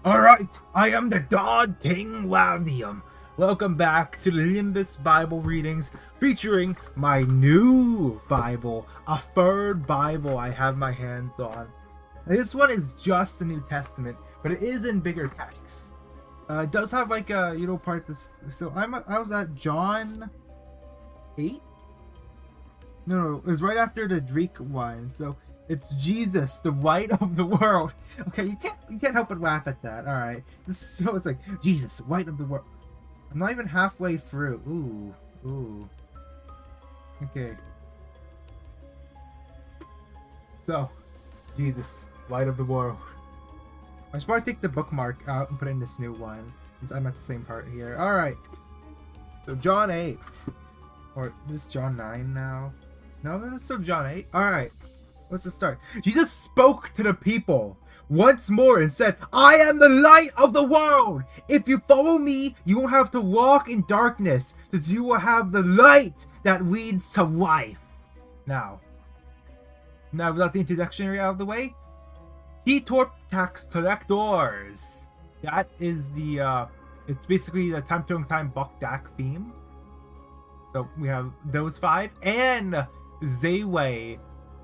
Alright, I am the God King Lavium. Welcome back to the Limbus Bible readings featuring my new Bible, a third Bible I have my hands on. This one is just the New Testament, but it is in bigger text. It does have like a, part this. So I was at John 8? No, it was right after the Greek one. So it's Jesus, the light of the world. Okay, you can't help but laugh at that. All right, so it's like Jesus, light of the world. I'm not even halfway through. Ooh. Okay. So, Jesus, light of the world. I should probably take the bookmark out and put in this new one, since I'm at the same part here. All right. So John 8, or is this John 9 now? No, this is still John 8. All right. Let's just start. Jesus spoke to the people once more and said, I am the light of the world. If you follow me, you won't have to walk in darkness, because you will have the light that leads to life. Now without the introduction out of the way, T-Torp tax collectors. That is the, it's basically the Time to Time Buck Dak theme. So we have those 5 and Zayway.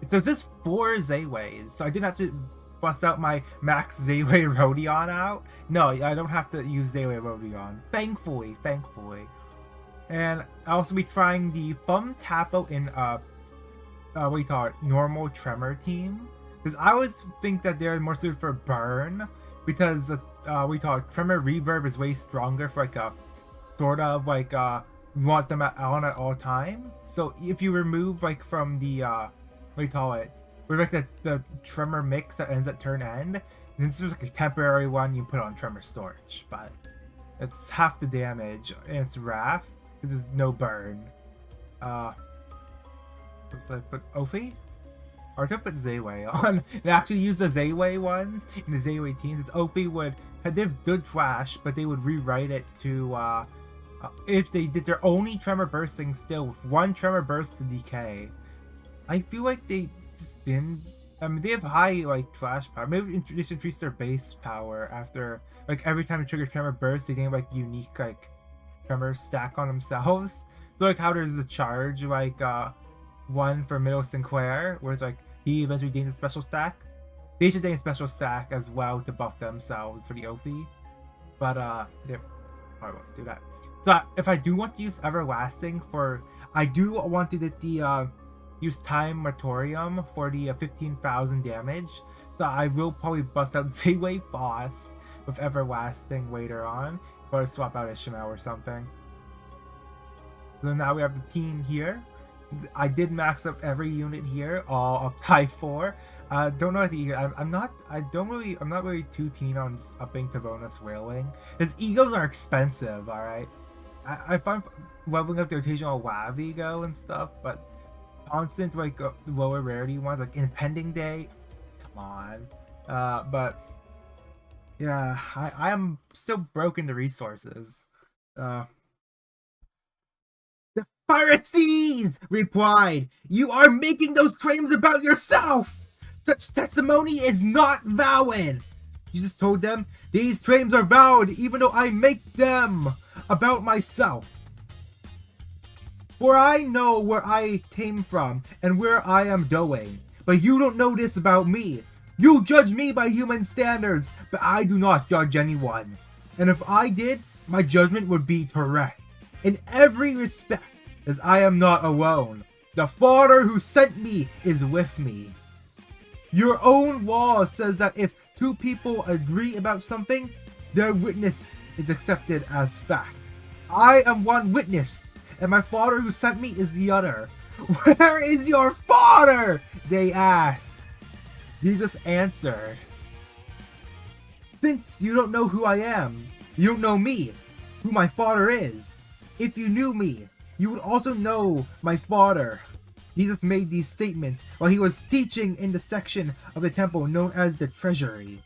So just 4 Zayways. So I didn't have to bust out my Max Zayway Rodion out. No, I don't have to use Zayway Rodion. Thankfully. And I'll also be trying the Thumb Tapo in what do you call it? Normal Tremor team. Because I always think that they're more suited for burn. Because we call it Tremor Reverb is way stronger for like a sort of like you want them on at all time. So if you remove like from the what do you call it? We're like the Tremor mix that ends at turn end. And this is like a temporary one you put on Tremor storage, but it's half the damage and it's Wrath because there's no burn. Looks like put Ophi? Or to put Zayway on and actually use the Zayway ones in the Zayway teams. This Ophi would they have good flash, but they would rewrite it to if they did their only Tremor bursting still with 1 Tremor burst to decay. I feel like they just didn't. I mean, they have high like flash power. Maybe just increase their base power after like every time you trigger Tremor burst, they gain like unique like Tremor stack on themselves. So like how there's a charge like one for Middle Sinclair, where it's like he eventually gains a special stack. They should gain a special stack as well to buff themselves for the OP. But I won't do that. So if I do want to use Everlasting for, I do want to get the use Time Moratorium for the 15,000 damage. So I will probably bust out Zayway Boss with Everlasting later on, or swap out Ishmael or something. So now we have the team here. I did max up every unit here, all up high 4. Don't know the I'm not really too keen on upping Tavona's Wailing. His egos are expensive, alright. I find leveling up the occasional WAV ego and stuff, but constant like lower rarity ones like Impending Day, come on. But yeah, I am still broken to resources. The Pharisees replied, "You are making those claims about yourself. Such testimony is not valid." Jesus told them, "These claims are valid even though I make them about myself. For I know where I came from and where I am going, but you don't know this about me. You judge me by human standards, but I do not judge anyone. And if I did, my judgment would be correct in every respect, as I am not alone. The Father who sent me is with me. Your own law says that if 2 people agree about something, their witness is accepted as fact. I am one witness, and my Father who sent me is the other. Where is your Father?" they asked. Jesus answered, "Since you don't know who I am, you don't know me, who my Father is. If you knew me, you would also know my Father." Jesus made these statements while he was teaching in the section of the temple known as the treasury.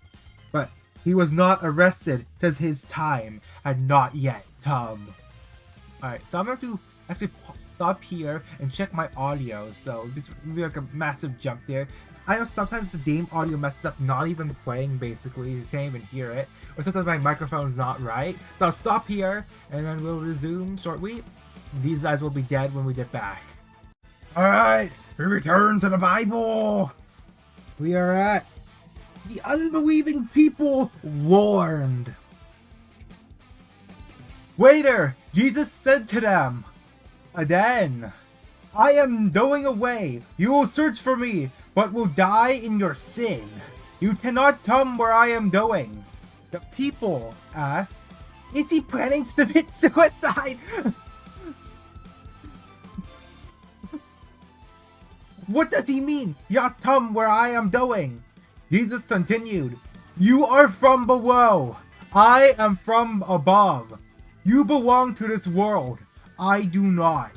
But he was not arrested because his time had not yet come. Alright, so I'm going to actually stop here and check my audio. So this would be like a massive jump there. I know sometimes the game audio messes up, not even playing basically. You can't even hear it. Or sometimes my microphone's not right. So I'll stop here and then we'll resume shortly. These guys will be dead when we get back. Alright, we return to the Bible. We are at the unbelieving people warned. Waiter, Jesus said to them, "Again, I am going away. You will search for me, but will die in your sin. You cannot come where I am going." The people asked, "Is he planning to commit suicide?" What does he mean? "Ya come where I am going." Jesus continued, "You are from below. I am from above. You belong to this world. I do not.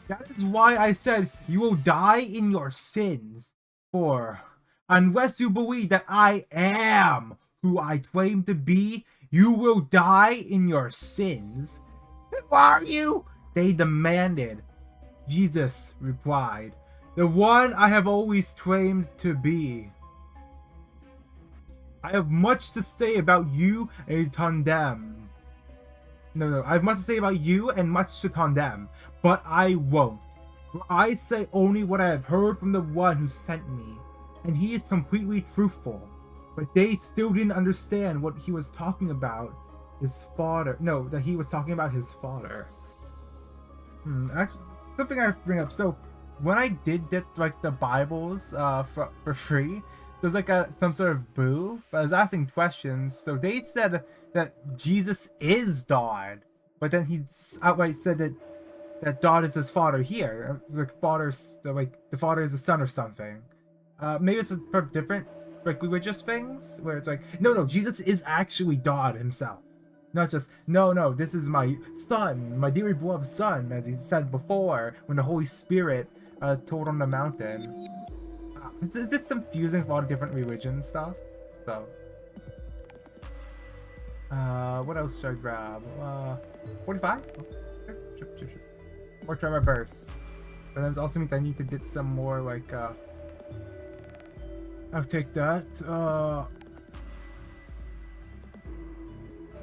That is why I said you will die in your sins. For unless you believe that I am who I claim to be, you will die in your sins." "Who are you?" they demanded. Jesus replied, "The one I have always claimed to be. I have much to say about you and condemn. I have much to say about you and much to condemn, but I won't. For I say only what I have heard from the one who sent me, and he is completely truthful." But they still didn't understand what he was talking about his father. No, that he was talking about his father. Actually, something I have to bring up. So, when I did get like the Bibles for free, there was like some sort of booth. I was asking questions, so they said that Jesus is God, but then he outright said that God is his father here. Like the father is the son or something. Maybe it's a different like religious things where it's like no, Jesus is actually God himself, not just no, this is my son, my dearly beloved son, as he said before when the Holy Spirit told on the mountain. It's confusing for all the different religion stuff. So what else should I grab? 45? Sure. Or try my bursts. But that also means I need to get some more like I'll take that.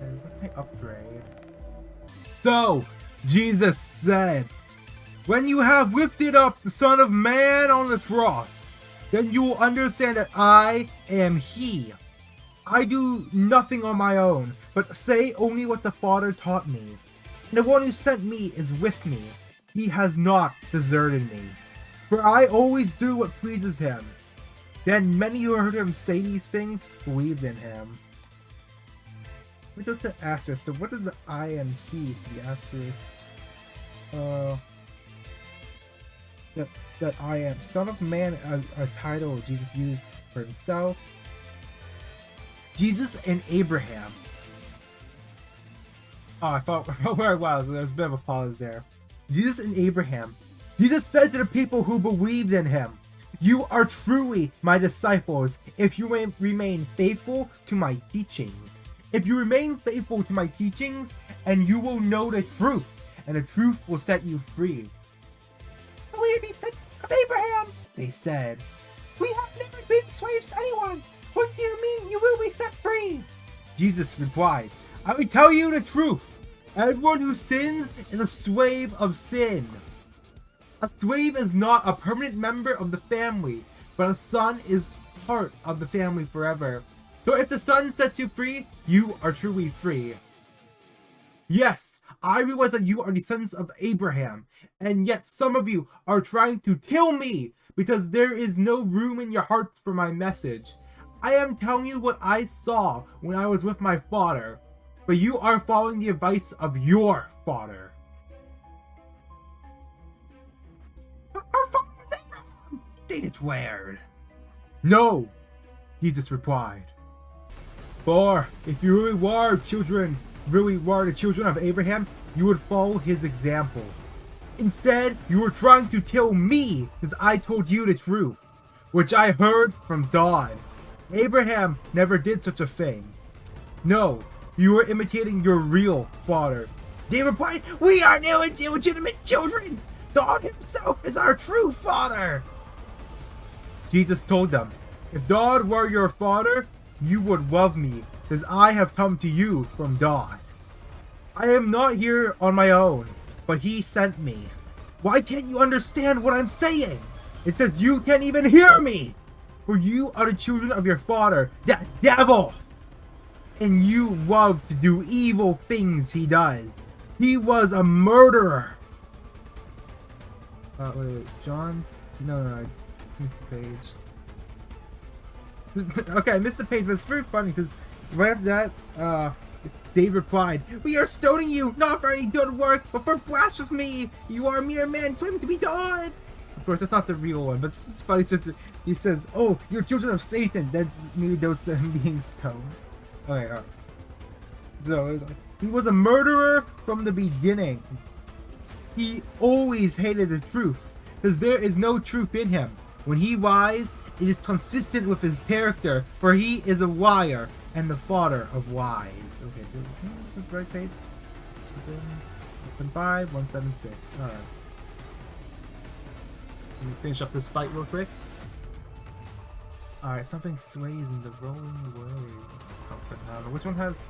And what can I upgrade? So Jesus said, "When you have lifted up the Son of Man on the cross, then you will understand that I am he. I do nothing on my own, but say only what the Father taught me. And the one who sent me is with me. He has not deserted me, for I always do what pleases him." Then many who heard him say these things believed in him. We go to asterisk. So what does the "I am he" the asterisk? That I am Son of Man as a title Jesus used for himself. Jesus and Abraham. Oh, I thought where I was. There's a bit of a pause there. Jesus and Abraham. Jesus said to the people who believed in him, "You are truly my disciples if you remain faithful to my teachings. If you remain faithful to my teachings, and you will know the truth, and the truth will set you free." "We are descendants of Abraham," they said. "We have never been slaves to anyone. What do you mean you will be set free?" Jesus replied, "I will tell you the truth. Everyone who sins is a slave of sin. A slave is not a permanent member of the family, but a son is part of the family forever. So if the Son sets you free, you are truly free. Yes, I realize that you are descendants of Abraham, and yet some of you are trying to kill me because there is no room in your hearts for my message. I am telling you what I saw when I was with my father, but you are following the advice of your father." "Our father is Abraham," they declared. "No," Jesus replied. "For if you really were the children of Abraham, you would follow his example. Instead, you were trying to kill me because I told you the truth, which I heard from God. Abraham never did such a thing. No, you were imitating your real father. They replied, "We are no illegitimate children. God himself is our true father." Jesus told them, "If God were your father, you would love me, because I have come to you from God. I am not here on my own, but he sent me. Why can't you understand what I'm saying? It says you can't even hear me. For you are the children of your father, that devil. And you love to do evil things he does. He was a murderer." Wait, John? No, I missed the page. Okay, I missed the page, but it's very funny because right after that, Dave replied, "We are stoning you, not for any good work, but for blasphemy. You are a mere man claiming to be God." Of course, that's not the real one, but it's just funny since he says, "Oh, you're children of Satan." That's maybe those that him being stoned. Okay, alright. So, it was like, he was a murderer from the beginning. He always hated the truth, because there is no truth in him. When he lies, it is consistent with his character, for he is a liar and the father of lies. Okay, this is the right page. 175, 176. Alright. Let me finish up this fight real quick. Alright, something sways in the rolling wave. Oh, but I don't know. Which one has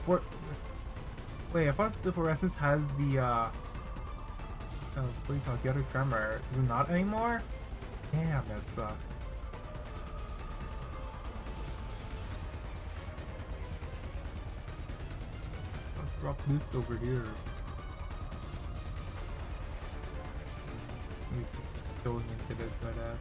Wait, I thought the fluorescence has the what do you call it? The other tremor. Does it not anymore? Damn, that sucks. Let's drop this over here. Let me keep going into this like that.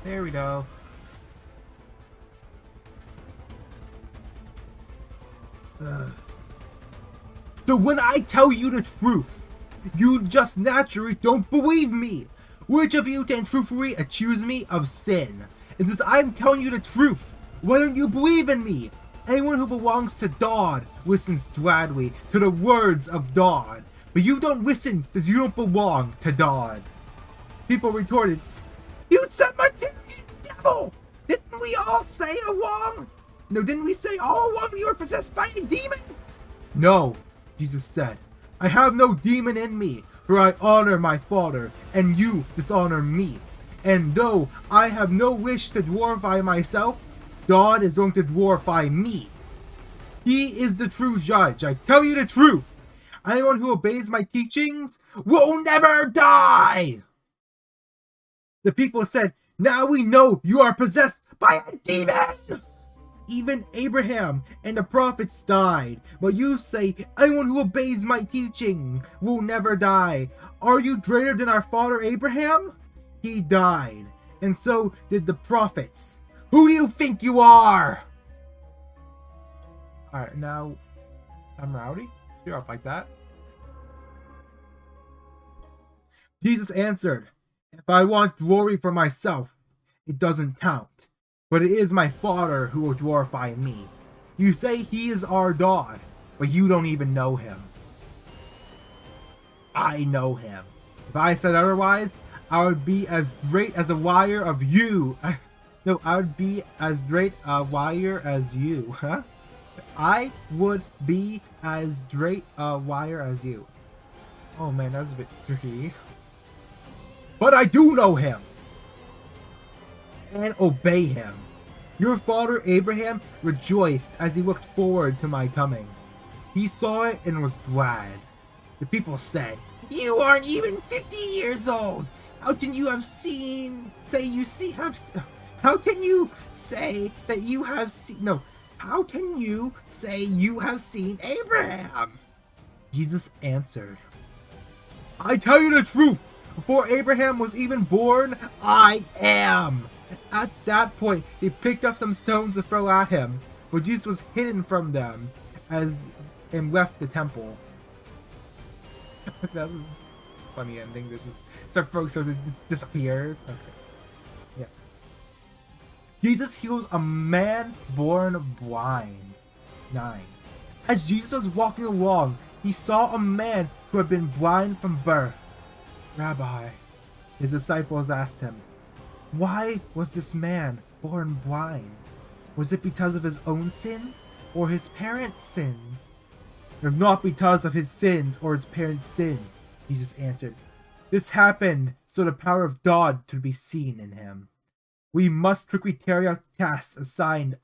There we go. So when I tell you the truth, you just naturally don't believe me. Which of you can truthfully accuse me of sin? And since I'm telling you the truth, why don't you believe in me? Anyone who belongs to God listens gladly to the words of God. But you don't listen because you don't belong to God. People retorted, "You said my devil! Didn't we all say along? No, didn't we say all along you were possessed by a demon?" "No," Jesus said, "I have no demon in me, for I honor my Father, and you dishonor me. And though I have no wish to glorify myself, God is going to glorify me. He is the true judge. I tell you the truth. Anyone who obeys my teachings will never die." The people said, "Now we know you are possessed by a demon. Even Abraham and the prophets died, but you say anyone who obeys my teaching will never die. Are you greater than our father Abraham? He died, and so did the prophets. Who do you think you are?" Alright, now I'm rowdy. You're up like that. Jesus answered, "If I want glory for myself, it doesn't count. But it is my Father who will glorify me. You say he is our God, but you don't even know him. I know him. If I said otherwise, I would be as great as a liar of you." No, I would be as great a liar as you. Huh? I would be as great a liar as you. Oh man, that was a bit tricky. "But I do know him and obey him. Your father Abraham rejoiced as he looked forward to my coming. He saw it and was glad." The people said, "You aren't even 50 years old. How can you have seen? How can you say that you have seen? No, how can you say you have seen Abraham?" Jesus answered, "I tell you the truth. Before Abraham was even born, I am." At that point, they picked up some stones to throw at him, but Jesus was hidden from them and left the temple. That was a funny ending. There's just some folks, so it just disappears. Okay. Yeah. Jesus heals a man born blind. 9. As Jesus was walking along, he saw a man who had been blind from birth. "Rabbi," his disciples asked him, "why was this man born blind? Was it because of his own sins or his parents' sins? If not because of his sins or his parents' sins, Jesus answered. This happened so the power of God could be seen in him. We must quickly carry out tasks assigned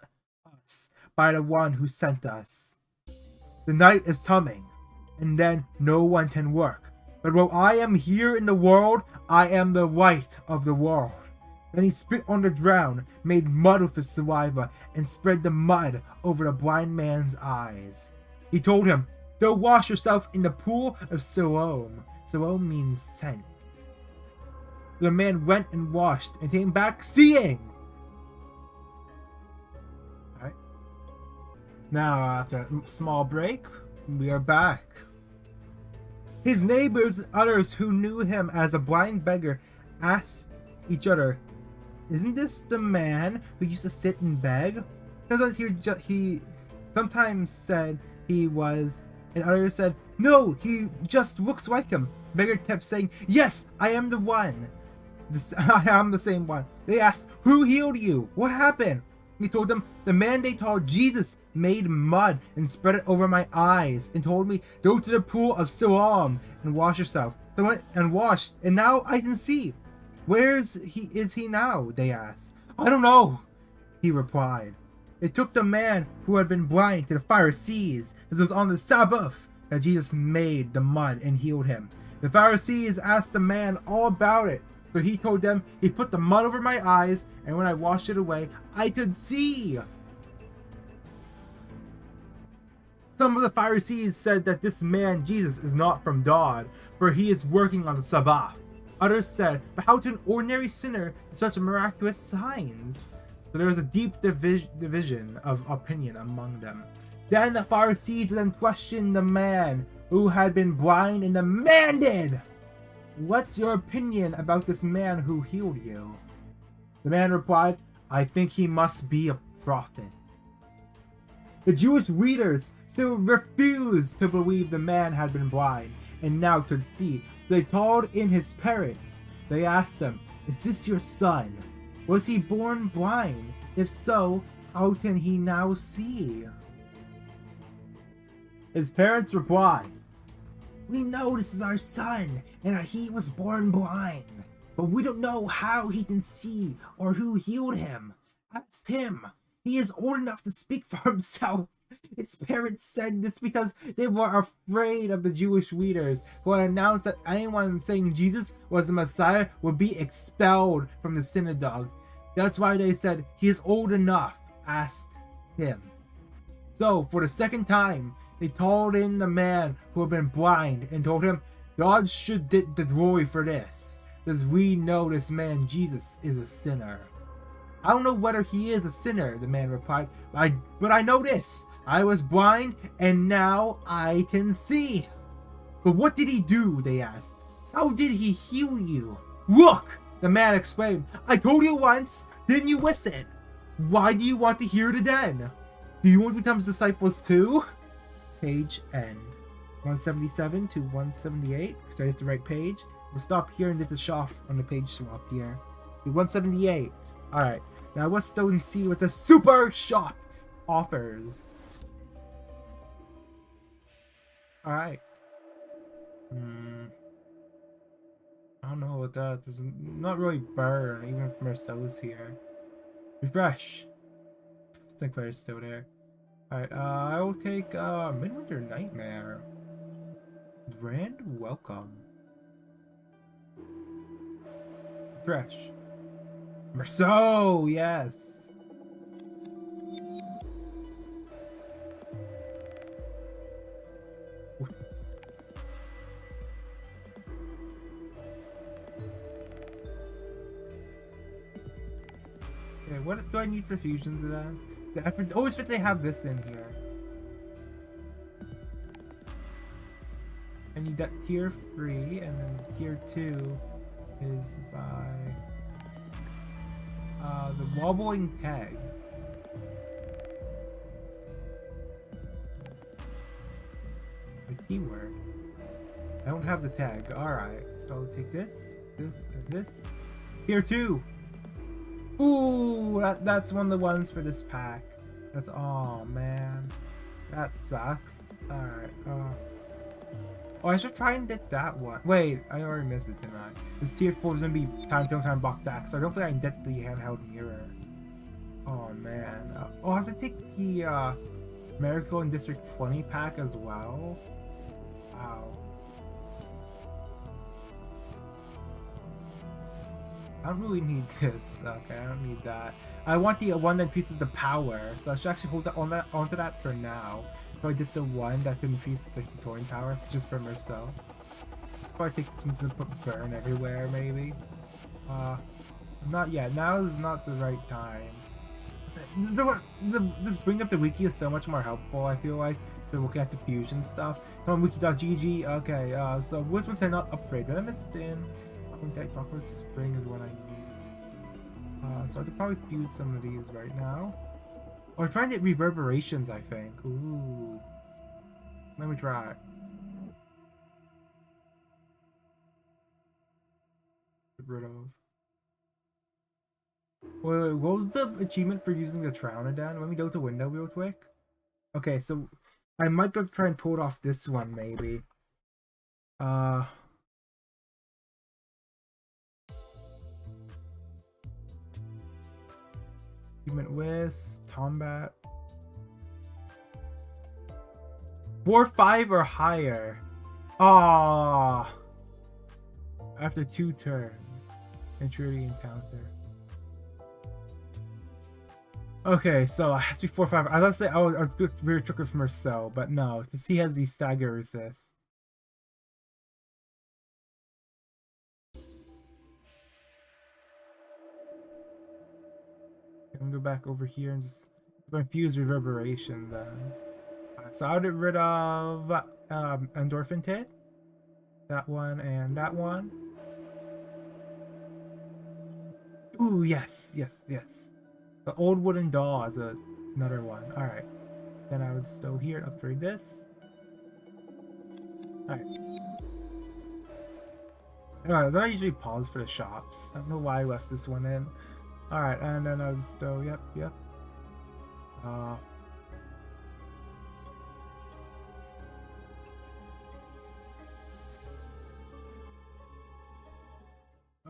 us by the one who sent us. The night is coming, and then no one can work. But while I am here in the world, I am the light of the world. Then he spit on the ground, made mud with his saliva, and spread the mud over the blind man's eyes. He told him, go wash yourself in the pool of Siloam. Siloam means sent. The man went and washed and came back seeing. Alright. Now, after a small break, we are back. His neighbors and others who knew him as a blind beggar asked each other, isn't this the man who used to sit and beg? Sometimes he sometimes said he was, and others said, no, he just looks like him. The beggar kept saying, yes, I am the one. I am the same one. They asked, who healed you? What happened? He told them, the man they called Jesus made mud and spread it over my eyes and told me, go to the pool of Siloam and wash yourself. So I went and washed, and now I can see. Where is he now? They asked. I don't know, he replied. It took the man who had been blind to the Pharisees, as it was on the Sabbath that Jesus made the mud and healed him. The Pharisees asked the man all about it, but he told them, he put the mud over my eyes, and when I washed it away, I could see. Some of the Pharisees said that this man Jesus is not from God, for he is working on the Sabbath. Others said, but how to an ordinary sinner do such miraculous signs? So there was a deep division of opinion among them. Then the Pharisees questioned the man who had been blind and demanded, what's your opinion about this man who healed you? The man replied, I think he must be a prophet. The Jewish leaders still refused to believe the man had been blind and now could see. They called in his parents. They asked them, is this your son? Was he born blind? If so, how can he now see? His parents replied, we know this is our son, and he was born blind, but we don't know how he can see or who healed him. Ask him. He is old enough to speak for himself. His parents said this because they were afraid of the Jewish leaders who had announced that anyone saying Jesus was the Messiah would be expelled from the synagogue. That's why they said, he is old enough. Ask him. So, for the second time, they called in the man who had been blind and told him, God should get the glory for this, as we know this man Jesus is a sinner. I don't know whether he is a sinner, the man replied, but I know this. I was blind, and now I can see. But what did he do? They asked. How did he heal you? Look, the man exclaimed. I told you once, didn't you listen? Why do you want to hear it again? Do you want to become his disciples too? Page end. 177 to 178. Start at the right page. We'll stop here and get the shop on the page swap here. 178. Alright, now let's go and see what the super shop offers. Alright. I don't know what that. There's not really burn, even if Marcel's here. Refresh. Sinclair's still there. Alright, I will take Midwinter Nightmare. Grand welcome. Fresh. Marceau, yes. Okay, what do I need for fusions of that? I always forget they have this in here. I need that tier 3, and then tier 2 is by the wobbling tag. The keyword. I don't have the tag. Alright, so I'll take this, this, and this. Tier 2! Ooh, that's one of the ones for this pack. That's, oh man, that sucks. All right. Oh, I should try and get that one. Wait, I already missed it, didn't I? This tier 4 is gonna be time block back, so I don't think I can get the handheld mirror. Oh man. I'll have to take the Miracle in District 20 pack as well. Wow. I don't really need this. Okay, I don't need that. I want the one that increases the power, so I should actually hold that onto that for now. So I did the one that could increase the controlling power just for myself. Probably take this one to put burn everywhere, maybe. Not yet. Now is not the right time. This bring up the wiki is so much more helpful, I feel like. So looking at the fusion stuff. Come on, wiki.gg. Okay, so which ones I not upgrade? Did I miss in? Clockwork Spring is what I need. So I could probably fuse some of these right now. Or trying to get reverberations, I think. Ooh. Let me try it. Get rid of. Wait, what was the achievement for using the Trownodon? Let me go to window real quick. Okay, so I might be able to try and pull it off this one, maybe. Achievement Whist, Combat. 4-5 or higher. Ah. After 2 turns. Entry encounter. Okay, so it has to be 4-5. I was gonna say I was good rear trigger from Marcel, but no, because he has the stagger resist. I'm gonna go back over here and just infuse reverberation then. So I'll get rid of Endorphin Tit. That one and that one. Ooh, yes, yes, yes. The old wooden doll is another one. Alright. Then I would still here and upgrade this. Alright. Alright, then I usually pause for the shops. I don't know why I left this one in. Alright, and then I was still, yep.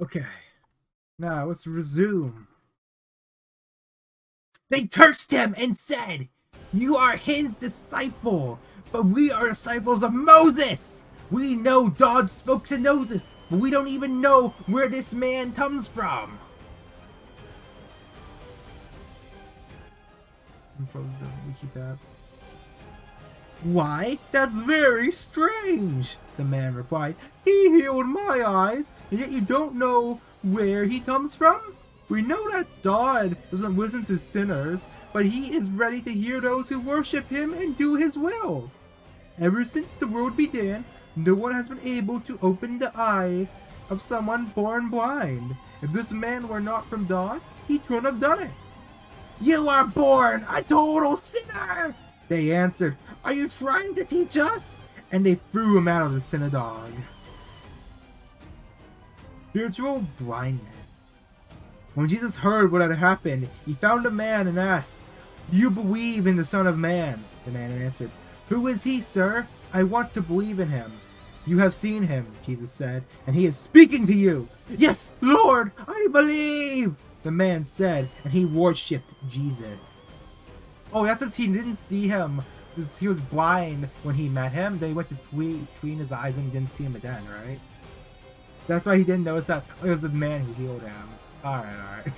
Okay. Now let's resume. They cursed him and said, "You are his disciple, but we are disciples of Moses. We know God spoke to Moses, but we don't even know where this man comes from." And froze the wiki tab. "Why, that's very strange," the man replied. "He healed my eyes, and yet you don't know where he comes from? We know that God doesn't listen to sinners, but he is ready to hear those who worship him and do his will. Ever since the world began, no one has been able to open the eyes of someone born blind. If this man were not from God, he couldn't have done it." "You are born a total sinner," they answered. "Are you trying to teach us?" And they threw him out of the synagogue. Spiritual blindness. When Jesus heard what had happened, he found a man and asked, "Do you believe in the Son of Man?" The man answered, "Who is he, sir? I want to believe in him." "You have seen him," Jesus said, "and he is speaking to you." "Yes, Lord, I believe," the man said, and he worshipped Jesus. Oh, that's because he didn't see him. He was blind when he met him. Then he went to clean his eyes and he didn't see him again, right? That's why he didn't notice that it was the man who healed him. Alright.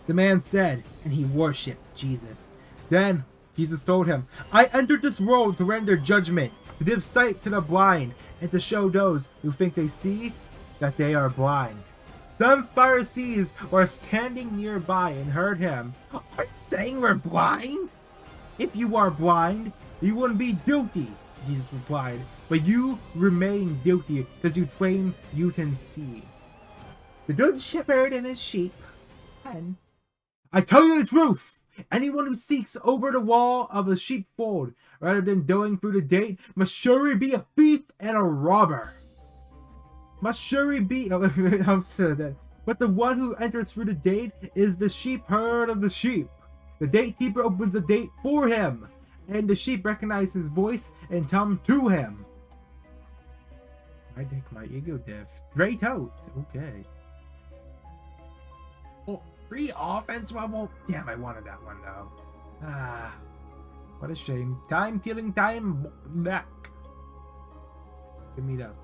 The man said, and he worshipped Jesus. Then Jesus told him, "I entered this world to render judgment, to give sight to the blind, and to show those who think they see that they are blind." Some Pharisees were standing nearby and heard him. "Are you saying we're blind? If you are blind, you wouldn't be guilty," Jesus replied. "But you remain guilty because you claim you can see." The good shepherd and his sheep. And I tell you the truth, anyone who seeks over the wall of a sheepfold rather than going through the gate must surely be a thief and a robber. must surely be. But the one who enters through the gate is the sheep herd of the sheep. The gatekeeper opens the gate for him, and the sheep recognize his voice and come to him. I take my ego diff. Great out. Okay. Oh, free offense level. Damn, I wanted that one though. Ah, what a shame. Time killing time back. Give me that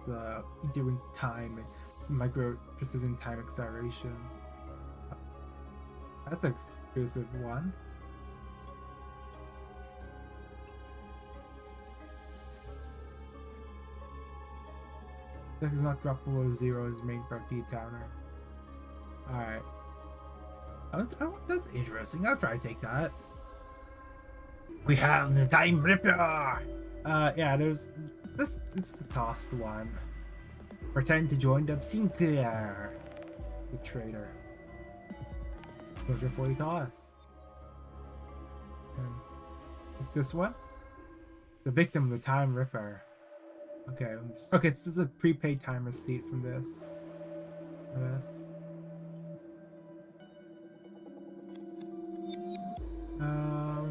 doing time and micro precision time acceleration. That's an exclusive one. This is not drop below 0 as main key counter. Alright. That's interesting. I'll try to take that. We have the Time Ripper! Yeah, there's... This is a cost one. Pretend to join the Sinclair. It's a traitor. 240 costs. And this one? The victim of the Time Ripper. Okay, okay, so this is a prepaid time receipt from this. Let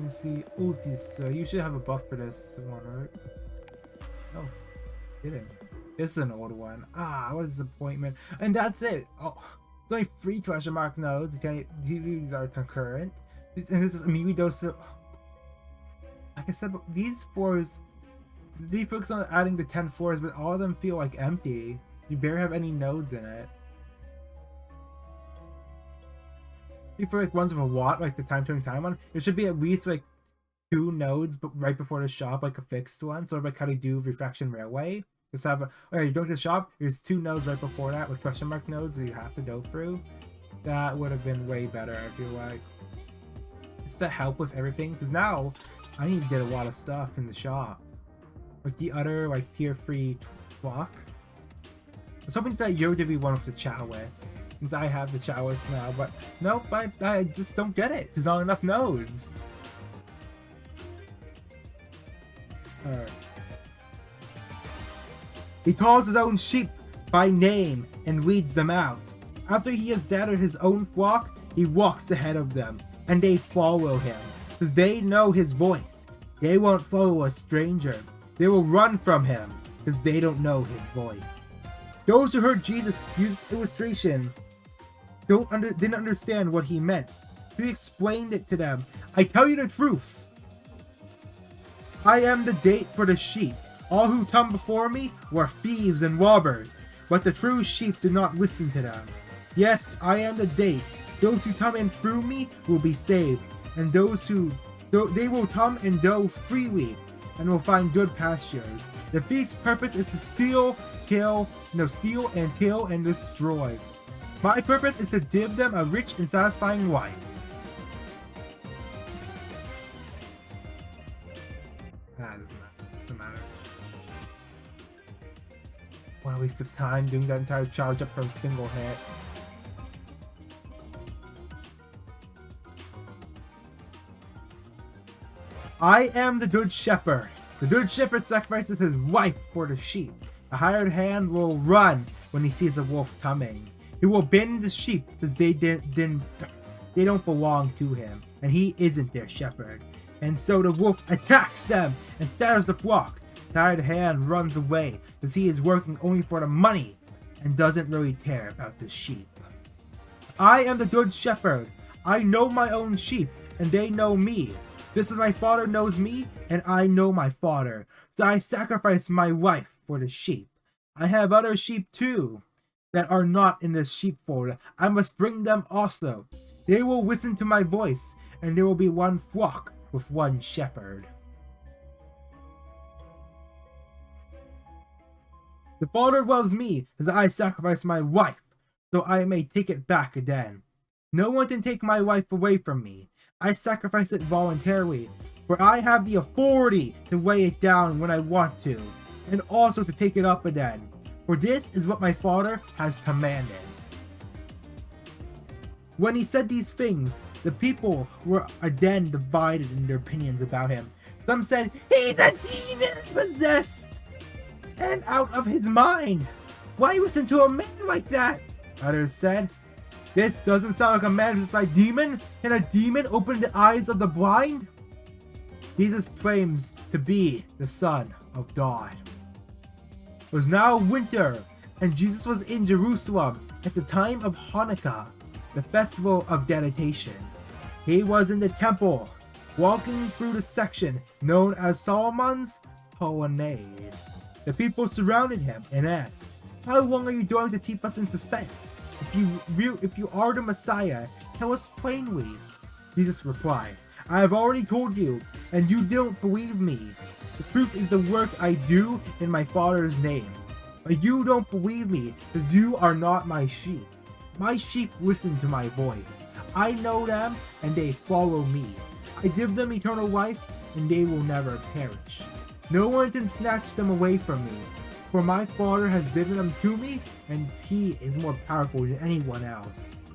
me see. Ultis, you should have a buff for this one, right? Oh, didn't. This is an old one. Ah, what a disappointment. And that's it. Oh, it's only 3 question mark nodes. These are concurrent. And this is immediately dose of... Like I said, these floors... They focus on adding the 10 floors, but all of them feel like empty. You barely have any nodes in it. For like ones with a watt, like the time one, there should be at least like 2 nodes, but right before the shop, like a fixed one. So like how they do Refraction Railway, just have a, okay, you go to the shop, there's 2 nodes right before that with question mark nodes that you have to go through. That would have been way better, I feel like, just to help with everything. Because now I need to get a lot of stuff in the shop, like the other like tier 3 clock. I was hoping that Yoda would be one with the Chalice, since I have the Chalice now, but nope, I just don't get it. There's not enough nodes. Alright. He calls his own sheep by name and leads them out. After he has gathered his own flock, he walks ahead of them, and they follow him, because they know his voice. They won't follow a stranger. They will run from him, because they don't know his voice. Those who heard Jesus use this illustration didn't understand what he meant. He explained it to them. I tell you the truth. I am the gate for the sheep. All who come before me were thieves and robbers, but the true sheep did not listen to them. Yes, I am the gate. Those who come in through me will be saved, and they will come and go freely, and will find good pastures. The thief's purpose is to steal and kill and destroy. My purpose is to give them a rich and satisfying life. That doesn't matter. What a waste of time doing that entire charge up for a single hit. I am the good shepherd. The good shepherd sacrifices his wife for the sheep. A hired hand will run when he sees a wolf coming. He will bend the sheep because they don't belong to him, and he isn't their shepherd. And so the wolf attacks them and scatters the flock. The hired hand runs away because he is working only for the money and doesn't really care about the sheep. I am the good shepherd. I know my own sheep, and they know me. Just as my father knows me, and I know my father. So I sacrifice my wife for the sheep. I have other sheep too that are not in this sheepfold. I must bring them also. They will listen to my voice, and there will be one flock with one shepherd. The Father loves me as I sacrifice my wife, so I may take it back again. No one can take my wife away from me. I sacrifice it voluntarily, for I have the authority to weigh it down when I want to, and also to take it up again. For this is what my Father has commanded. When he said these things, the people were again divided in their opinions about him. Some said, "He's a demon possessed and out of his mind." Why listen to a man like that? Others said, this doesn't sound like a man possessed by a demon. Can a demon open the eyes of the blind? Jesus claims to be the Son of God. It was now winter, and Jesus was in Jerusalem at the time of Hanukkah, the festival of dedication. He was in the temple, walking through the section known as Solomon's Colonnade. The people surrounded him and asked, how long are you going to keep us in suspense? If you are the Messiah, tell us plainly. Jesus replied, I have already told you, and you don't believe me. The proof is the work I do in my Father's name. But you don't believe me, because you are not my sheep. My sheep listen to my voice. I know them, and they follow me. I give them eternal life, and they will never perish. No one can snatch them away from me. For my Father has given them to me, and he is more powerful than anyone else.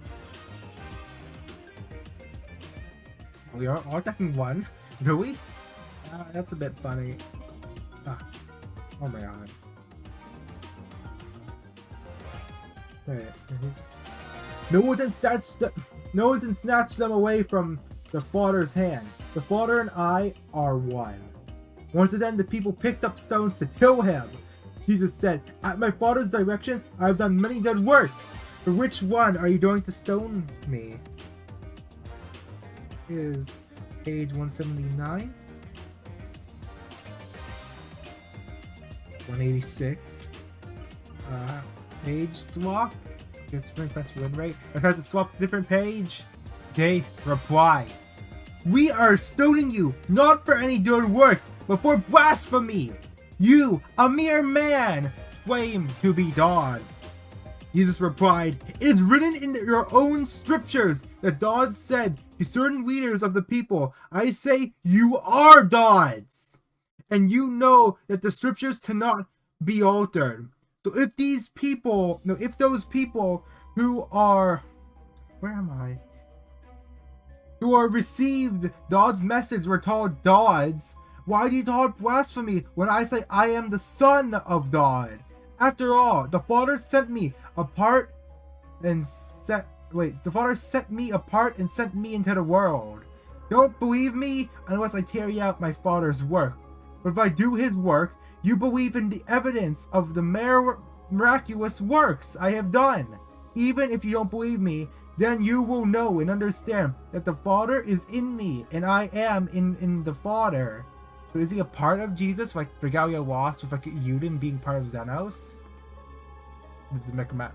We are all attacking one? Really? That's a bit funny. Oh my god. Wait, no one can snatch them away from the Father's hand. The Father and I are one. Once again, the people picked up stones to kill him. Jesus said, at my Father's direction, I have done many good works. For which one are you going to stone me? Is page 179. 186. Page swap. Just press win rate. I tried to swap a different page. They reply, we are stoning you not for any good work, but for blasphemy. You, a mere man, claim to be God. Jesus replied, it is written in your own scriptures that God said to certain leaders of the people, I say you are gods. And you know that the scriptures cannot be altered. So if those people who are, who are received God's message were called gods, why do you talk blasphemy when I say I am the Son of God? After all, the Father set me apart and sent me into the world. Don't believe me unless I carry out my Father's work. But if I do his work, you believe in the evidence of the miraculous works I have done. Even if you don't believe me, then you will know and understand that the Father is in me and I am in the Father. So is he a part of Jesus, like Regalia Lost with like Yuden being part of Xenos?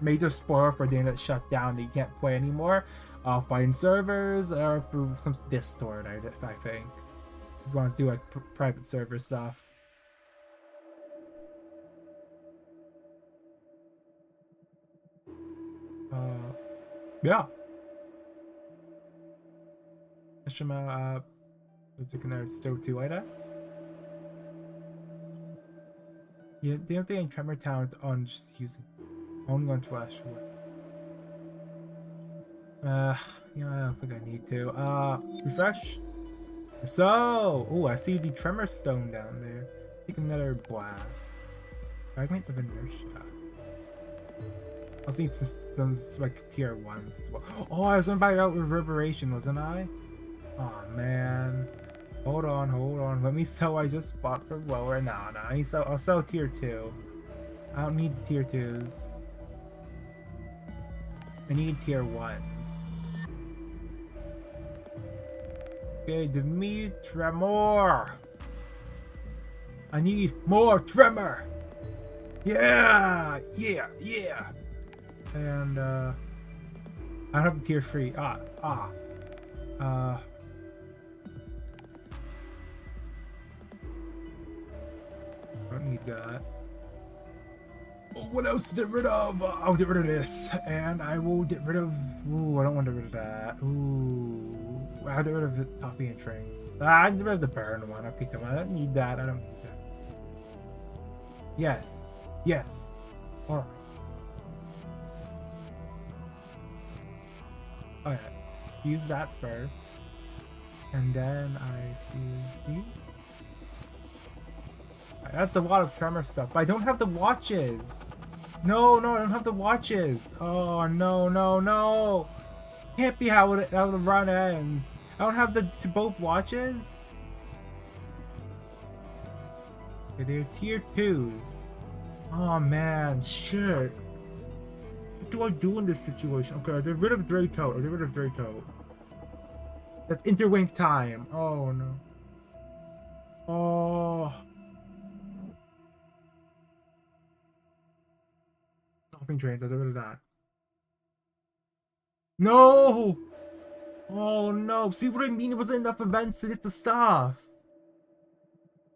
Major spoiler for a game that's shut down that you can't play anymore. Offline servers or through some Discord, I think. You want to do like private server stuff. Yeah. Shima, there's still 2 light us. Yeah, they don't think Tremor Talent on just using only on Flash. Yeah, I don't think I need to. Refresh. So, oh, I see the Tremor Stone down there. Take another blast. Fragment of Inertia. I also need some like tier 1s as well. Oh, I was gonna buy out Reverberation, wasn't I? Oh man. Hold on. Let me sell I just bought for lower. No, I'll sell tier 2. I don't need tier 2s. I need tier 1s. Okay, give me Tremor. I need more Tremor. Yeah. And I don't have tier 3. I don't need that. Oh, what else to get rid of? I'll get rid of this. And I will get rid of... Ooh, I don't want to get rid of that. Ooh. I'll get rid of the coffee and train. I'll get rid of the burn one. Okay, come on. I don't need that. I don't need that. Yes. Alright. Okay. Use that first. And then I use these. That's a lot of Tremor stuff, but I don't have the watches. No, no, I don't have the watches. Oh, no, no, no. This can't be how the run ends. I don't have the both watches? Okay, they're tier 2s. Oh, man, shit. What do I do in this situation? Okay, I get rid of Draco. I get rid of Draco. That's interwink time. Oh, no. Oh. Stopping trains. I get rid of that. No! Oh, no. See what I mean? It wasn't enough events to get the stuff.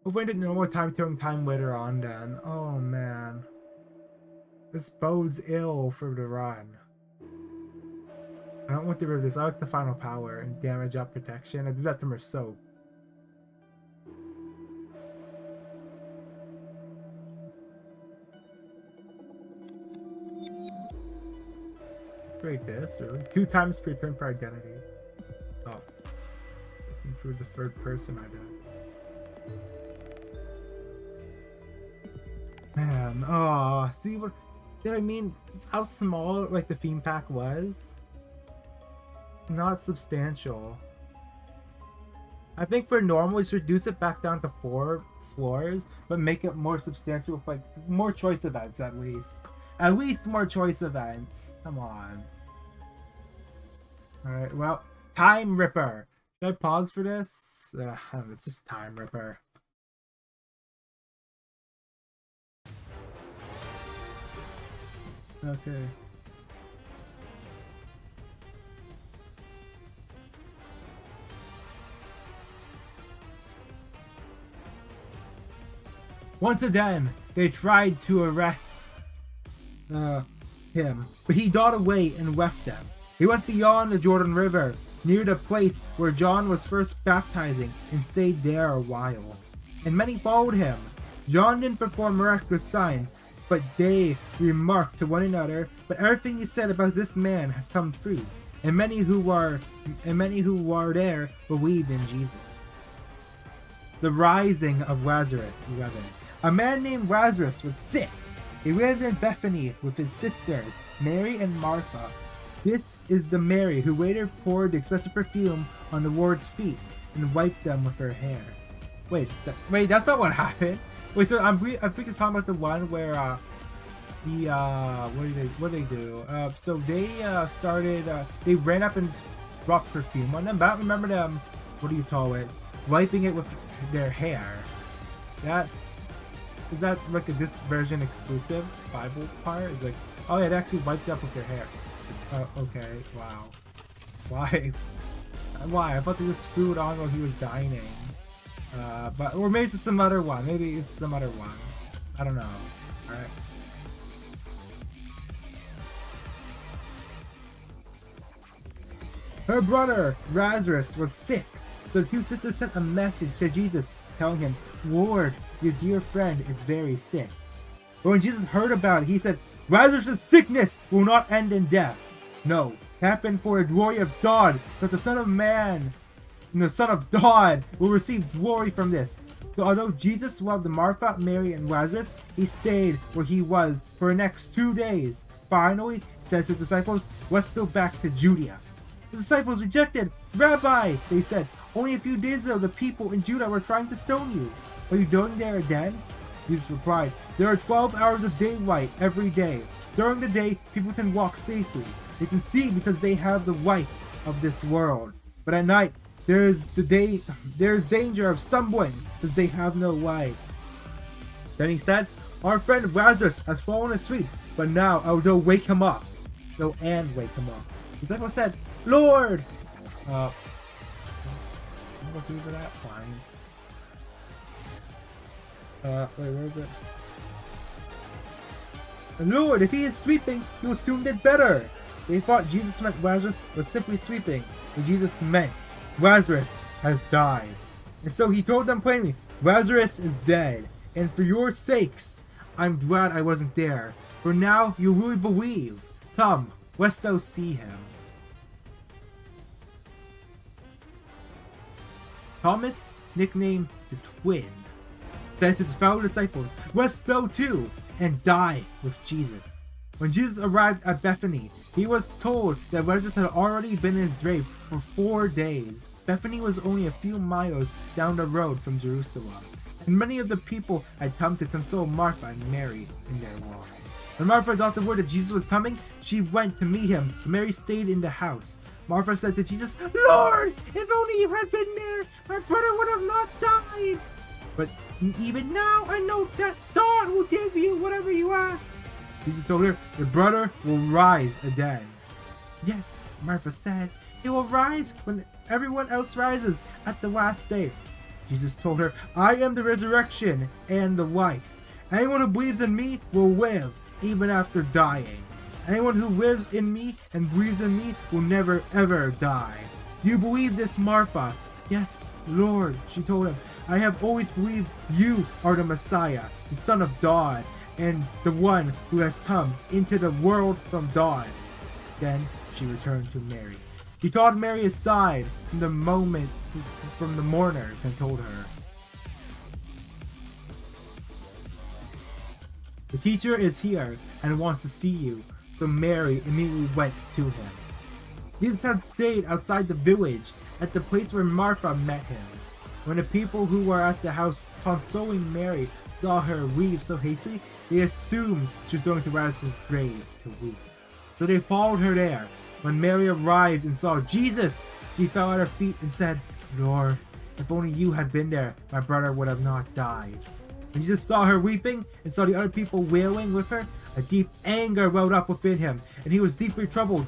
We'll find it normal time killing time later on then. Oh, man. This bodes ill for the run. I don't want to get rid of this. I like the final power and damage up protection. I do that to Merceau. Upgrade this, really? 2 times per turn per identity. Oh. Improve the third person I did. Man, oh, see what... You know what I mean? How small, like, the theme pack was? Not substantial. I think for normal, just reduce it back down to 4 floors, but make it more substantial with, like, more choice events at least. At least more choice events. Come on. Alright, well, Time Ripper. Should I pause for this? It's just Time Ripper. Okay. Once again, they tried to arrest him, but he got away and left them. He went beyond the Jordan River, near the place where John was first baptizing, and stayed there a while. And many followed him. John didn't perform miraculous signs, but they remarked to one another, "But everything he said about this man has come true." And many who were there believed in Jesus. The rising of Lazarus. 11. A man named Lazarus was sick. He lived in Bethany with his sisters, Mary and Martha. This is the Mary who later poured the expensive perfume on the Lord's feet and wiped them with her hair. Wait, that's not what happened. Wait, so I think it's talking about the one where what did they do? So they started. They ran up and dropped perfume on them. But I don't remember them. What do you call it? Wiping it with their hair. Is that like this version exclusive Bible part? It's like, oh yeah, they actually wiped up with their hair. Okay, wow. Why? Why? I thought they just threw it on while he was dining. Or maybe it's some other one. Maybe it's some other one. I don't know. Alright. Her brother, Lazarus, was sick. The 2 sisters sent a message to Jesus, telling him, "Lord, your dear friend is very sick." But when Jesus heard about it, he said, "Lazarus' sickness will not end in death. No, it happened for the glory of God, that the Son of Man and the Son of God will receive glory from this." So although Jesus loved Martha, Mary, and Lazarus, he stayed where he was for the next 2 days. Finally, he said to his disciples, "Let's go back to Judea." The disciples rejected. "Rabbi," they said, "only a few days ago the people in Judah were trying to stone you. Are you going there again?" Jesus replied, "There are 12 hours of daylight every day. During the day, people can walk safely. They can see because they have the light of this world. But at night, there is danger of stumbling because they have no light." Then he said, "Our friend Lazarus has fallen asleep, but now I will go wake him up." Go and wake him up. The disciple said, "Lord!" I'm going to do that. Fine. Wait, where is it? "Lord, if he is sleeping, he will soon get better." They thought Jesus meant Lazarus was simply sleeping, but Jesus meant Lazarus has died. And so he told them plainly, "Lazarus is dead, and for your sakes, I'm glad I wasn't there, for now you really believe. Come, let's go see him." Thomas, nicknamed the Twin, said to his fellow disciples, "Let's go too and die with Jesus." When Jesus arrived at Bethany, he was told that Lazarus had already been in his grave for 4 days. Bethany was only a few miles down the road from Jerusalem, and many of the people had come to console Martha and Mary in their worry. When Martha got the word that Jesus was coming, she went to meet him, but Mary stayed in the house. Martha said to Jesus, "Lord, if only you had been there, my brother would have not died. But even now, I know that God will give you whatever you ask." Jesus told her, "Your brother will rise again." "Yes," Martha said, "he will rise when everyone else rises at the last day." Jesus told her, "I am the resurrection and the life. Anyone who believes in me will live even after dying. Anyone who lives in me and believes in me will never ever die." "Do you believe this, Martha?" "Yes, Lord," she told him. "I have always believed you are the Messiah, the Son of God, and the one who has come into the world from God." Then she returned to Mary. He called Mary aside from the mourners and told her, "The teacher is here and wants to see you." So Mary immediately went to him. Jesus had stayed outside the village at the place where Martha met him. When the people who were at the house consoling Mary saw her leave so hastily, they assumed she was going to Lazarus' grave to weep. So they followed her there. When Mary arrived and saw Jesus, she fell at her feet and said, "Lord, if only you had been there, my brother would have not died." When Jesus saw her weeping and saw the other people wailing with her, a deep anger welled up within him, and he was deeply troubled.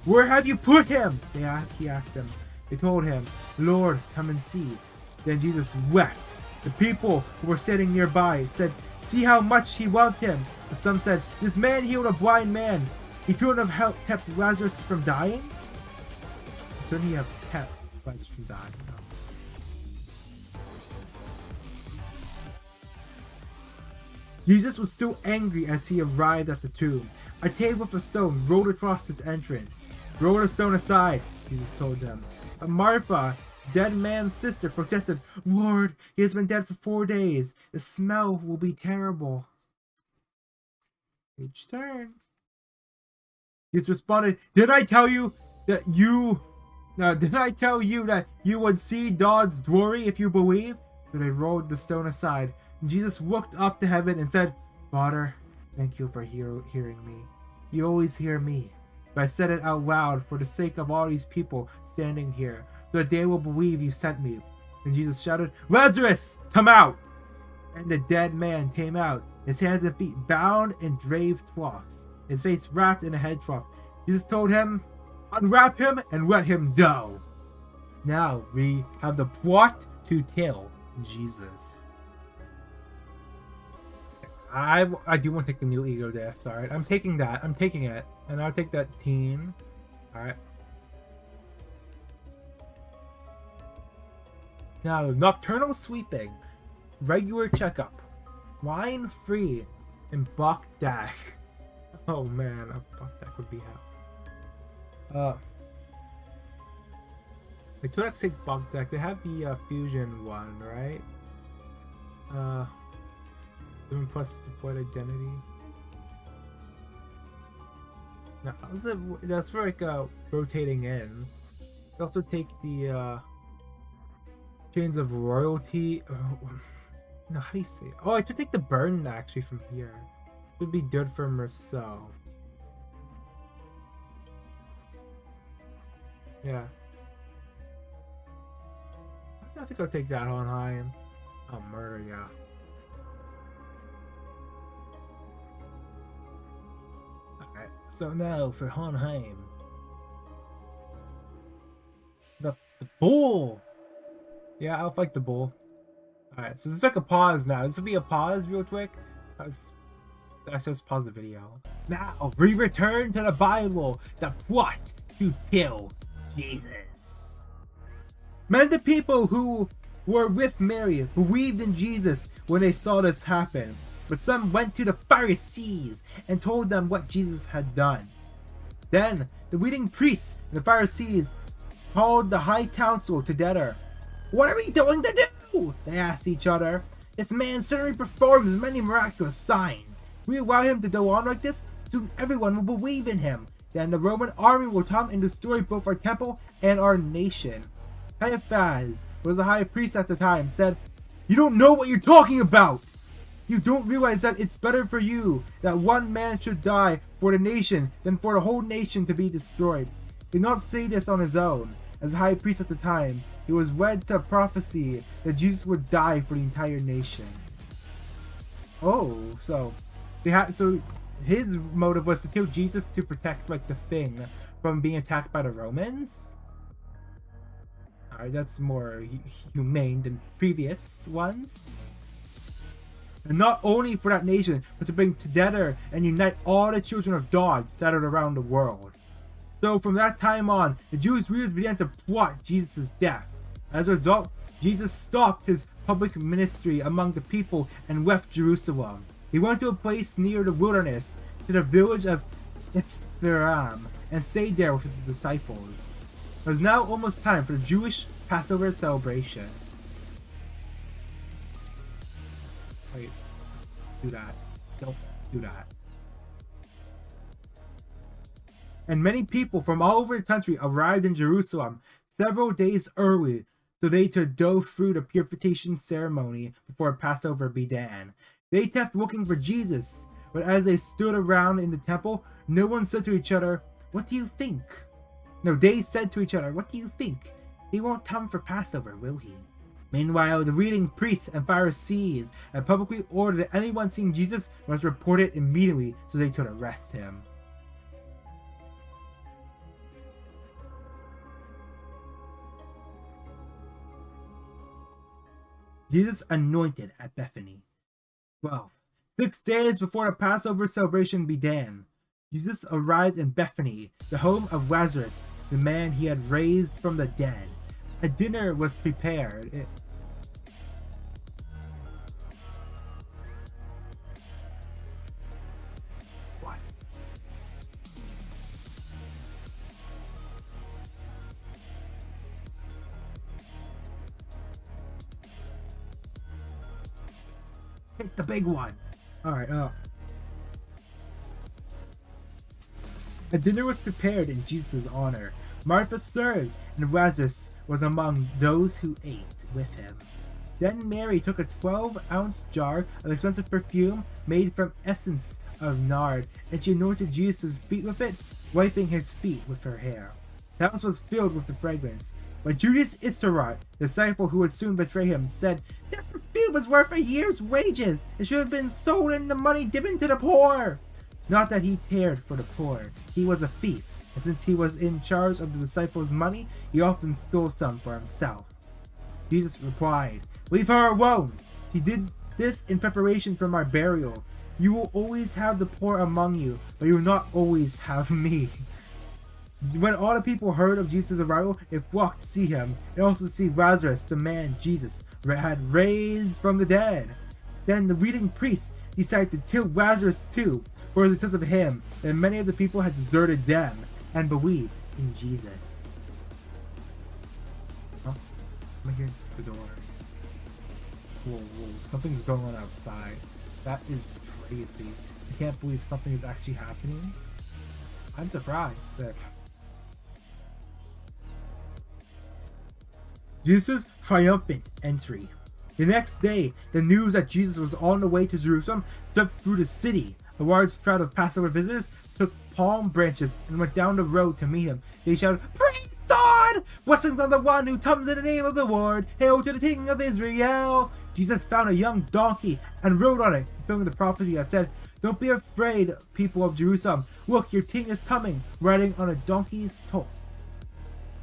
"Where have you put him?" he asked them. They told him, "Lord, come and see." Then Jesus wept. The people who were sitting nearby said, "See how much he loved him." But some said, "This man healed a blind man. He couldn't have kept Lazarus from dying?" Couldn't he have kept Lazarus from dying? No. Jesus was still angry as he arrived at the tomb. A table with a stone rolled across its entrance. "Roll the stone aside," Jesus told them. But Martha, dead man's sister, protested, "Lord, he has been dead for 4 days. The smell will be terrible." Page turn. Jesus responded, Did I tell you that you would see God's glory if you believe?" So they rolled the stone aside. And Jesus looked up to heaven and said, "Father, thank you for hearing me. You always hear me. But I said it out loud for the sake of all these people standing here, so that they will believe you sent me." And Jesus shouted, "Lazarus, come out!" And the dead man came out, his hands and feet bound in grave cloths, his face wrapped in a head cloth. Jesus told him, "Unwrap him and let him go." Now we have the plot to kill Jesus. I do want to take the new ego death. Alright, I'm taking that. I'm taking it. And I'll take that teen. Alright. Now, nocturnal sweeping. Regular checkup. Wine free. And Bokdak. Oh man, a Bokdak would be hell. I could actually take Bokdak. They have the fusion one, right? 7 plus deployed identity. Now, that's for like rotating in. You also take the chains of royalty. No, how do you say it? Oh, I could take the burn actually from here. It would be good for Marcel. Yeah. I think I'll take that Honheim. Oh, murder, yeah. Alright, so now for Honheim. The bull! Yeah, I'll fight the bull. Alright, so this is like a pause now. This will be a pause real quick. Let's pause the video. Now, we return to the Bible. The plot to kill Jesus. Many of the people who were with Mary believed in Jesus when they saw this happen. But some went to the Pharisees and told them what Jesus had done. Then, the leading priests and the Pharisees called the high council together. "What are we going to do?" they asked each other. "This man certainly performs many miraculous signs. We allow him to go on like this? soon everyone will believe in him. Then the Roman army will come and destroy both our temple and our nation." Caiaphas was the high priest at the time, said, "You don't know what you're talking about! You don't realize that it's better for you that one man should die for the nation than for the whole nation to be destroyed." He did not say this on his own. As high priest at the time, he was wed to prophecy that Jesus would die for the entire nation. Oh, so his motive was to kill Jesus to protect like the thing from being attacked by the Romans. Alright, that's more humane than previous ones. And not only for that nation, but to bring together and unite all the children of God scattered around the world. So from that time on, the Jewish leaders began to plot Jesus' death. As a result, Jesus stopped his public ministry among the people and left Jerusalem. He went to a place near the wilderness, to the village of Ephraim, and stayed there with his disciples. It was now almost time for the Jewish Passover celebration. Wait, do that. Don't do that. And many people from all over the country arrived in Jerusalem several days early, so they could go through the purification ceremony before Passover began. They kept looking for Jesus, but as they stood around in the temple, no one said to each other, "What do you think?" No, they said to each other, "What do you think? He won't come for Passover, will he?" Meanwhile, the leading priests and Pharisees had publicly ordered that anyone seeing Jesus must report it immediately so they could arrest him. Jesus anointed at Bethany. 12. 6 days before the Passover celebration began, Jesus arrived in Bethany, the home of Lazarus, the man he had raised from the dead. A dinner was prepared. What? Pick the big one. Alright, A dinner was prepared in Jesus' honor. Martha served, and Lazarus was among those who ate with him. Then Mary took a 12-ounce jar of expensive perfume made from essence of nard, and she anointed Jesus' feet with it, wiping his feet with her hair. The house was filled with the fragrance. But Judas Iscariot, the disciple who would soon betray him, said, "That perfume was worth a year's wages. It should have been sold and the money given to the poor." Not that he cared for the poor. He was a thief, and since he was in charge of the disciples' money, he often stole some for himself. Jesus replied, "Leave her alone. She did this in preparation for my burial. You will always have the poor among you, but you will not always have me." When all the people heard of Jesus' arrival, they flocked to see him, and also to see Lazarus, the man Jesus had raised from the dead. Then the leading priests decided to kill Lazarus too, for it was because of him that many of the people had deserted them and believed in Jesus. Oh, I'm here at the door. Whoa, something's going on outside. That is crazy. I can't believe something is actually happening. I'm surprised that Jesus' triumphant entry. The next day, the news that Jesus was on the way to Jerusalem swept through the city. A large crowd of Passover visitors took palm branches and went down the road to meet him. They shouted, "Praise God! Blessings on the one who comes in the name of the Lord! Hail to the King of Israel!" Jesus found a young donkey and rode on it, fulfilling the prophecy that said, "Don't be afraid, people of Jerusalem. Look, your king is coming, riding on a donkey's colt."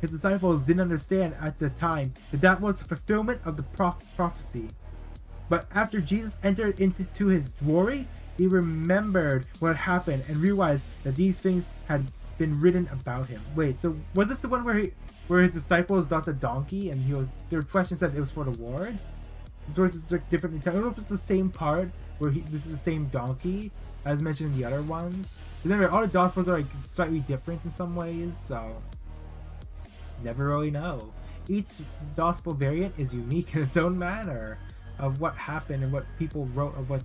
His disciples didn't understand at the time that that was the fulfillment of the prophecy. But after Jesus entered into his glory, he remembered what had happened and realized that these things had been written about him. Wait, so was this the one where his disciples got the donkey and their question said it was for the Lord? So it's like different. I don't know if it's the same part where this is the same donkey as mentioned in the other ones. But anyway, all the gospels are like slightly different in some ways, so never really know. Each gospel variant is unique in its own manner of what happened and what people wrote of what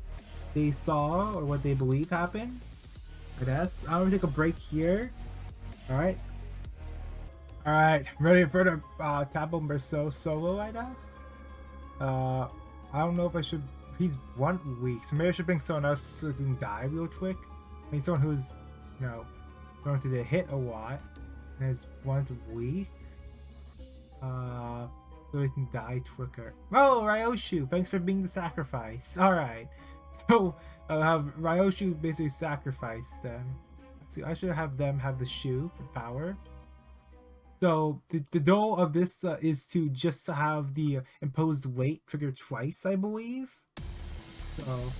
they saw or what they believe happened. I guess. I'm gonna take a break here. Alright. Alright, ready for the Tabo Merceau solo, I guess? I don't know if I should. He's 1 week, so maybe I should bring someone else so he can die real quick. I need someone who's, you know, going to hit a lot and is 1 week. So he can die quicker. Oh, Ryoshu, thanks for being the sacrifice. Alright. So I'll have Ryoshu basically sacrifice them. So I should have them have the shoe for power. So the goal of this is to just have the imposed weight trigger twice, I believe. So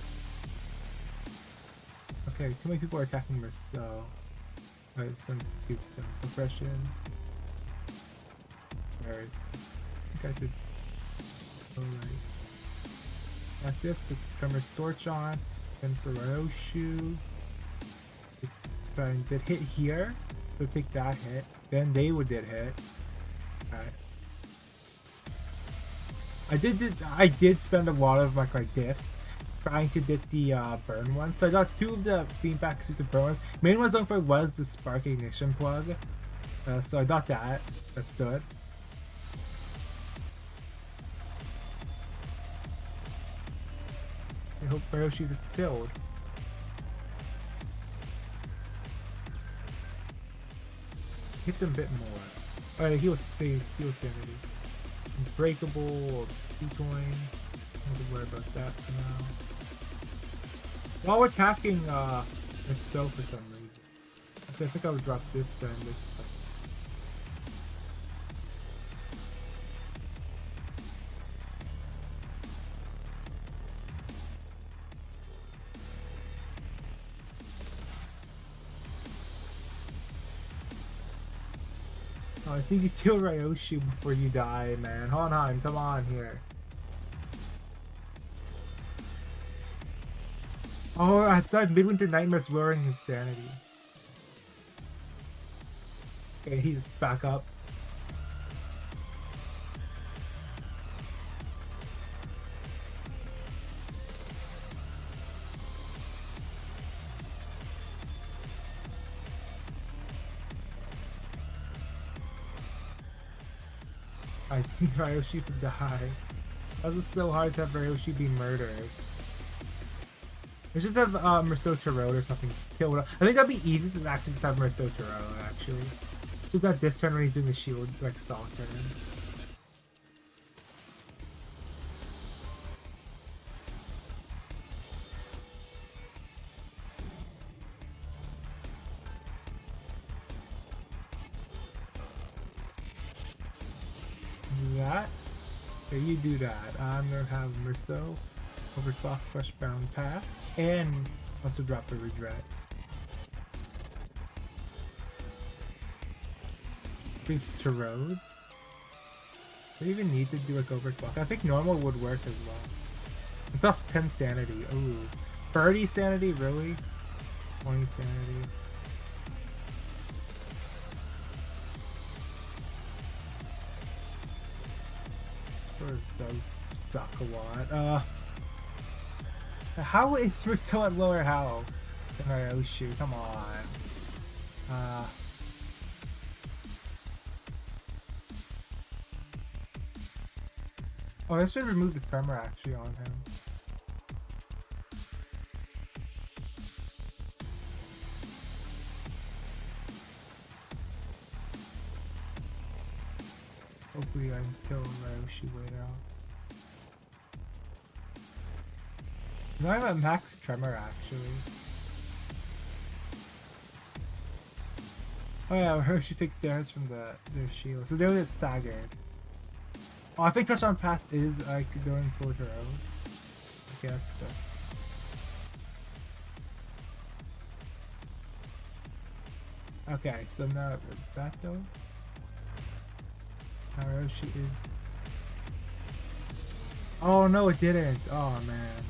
okay, too many people are attacking Merceau. Alright, some use them suppression. Where's I think I could go like this to Tremor Storch on, then for Ryoshu. Try and get hit here. So take that hit. Then they would get hit. Alright. I did spend a lot of my diffs trying to get the burn ones. So I got 2 of the feedback suits of burn ones. Main one I was going for was the spark ignition plug. So I got that. That's good. I hope Ryoshu gets stilled. Hit them a bit more. Alright, heal sanity. Unbreakable, T-coin. Don't have to worry about that for now. While attacking Merceau for some reason. Actually, I think I would drop this then. This time. Oh, it's easy to kill Ryoshu before you die, man. Honheim, come on here. Oh, outside Midwinter Nightmare's lowering his sanity. Okay, he's back up. I see Ryoshu to die. That was so hard to have Ryoshu be murdered. Let's just have Merceau Tarot or something just kill it. I think that'd be easiest to actually just have Merceau Tarot actually. Just not this turn when he's doing the shield like stall turn. That. Okay, you do that. I'm gonna have Merceau overclock fresh bound pass and also drop the regret. Increase to roads. Do you even need to do like overclock? I think normal would work as well. And plus 10 sanity. Ooh. 30 sanity, really? 20 sanity. Sort of does suck a lot. How is Merceau at lower health? Oh shoot, come on. Oh, I should remove the tremor actually on him. Hopefully I can kill Ryoshu way out. No, I have a max tremor actually. Oh yeah, Ryoshu takes damage from their shield. So they'll get staggered. Oh, I think touchdown pass is like going full to road. Okay, that's good. Okay, so now that though. Ryoshu is. Oh no, it didn't. Oh man.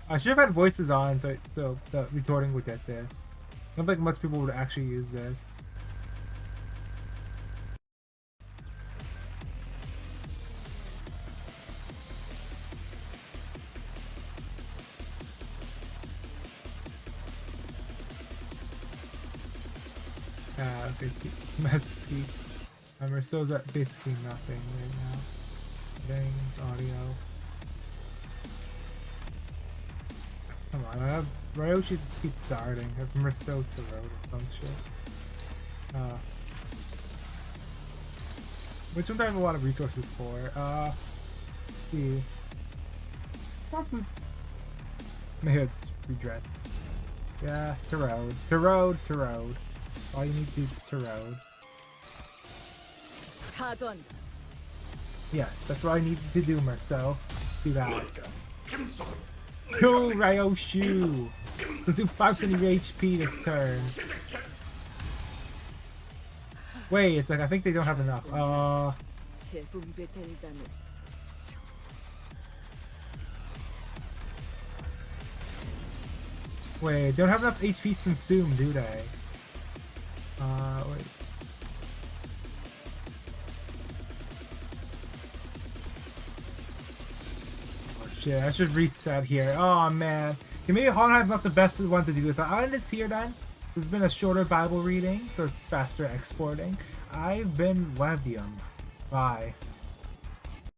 I should have had voices on so the recording would get this. I don't think most people would actually use this. Okay, mess speed. Merceau's at basically nothing right now. Settings, audio. Come on, Ryo should just keep darting. Have Merceau to road or some shit. Which one do I have a lot of resources for? See. Maybe it's regret. Yeah, to road. To road, to road. All you need to do is to road. Yes, that's what I need to do, Merceau. Do that. Kill Ryoshu! Consume 5% of your HP this turn. Wait, it's like I think they don't have enough. Wait, they don't have enough HP to consume, do they? Wait. Oh shit, I should reset here. Oh man. Okay, maybe Honheim's not the best one to do this. I'll end this here then. This has been a shorter Bible reading, so faster exporting. I've been Levium. Bye.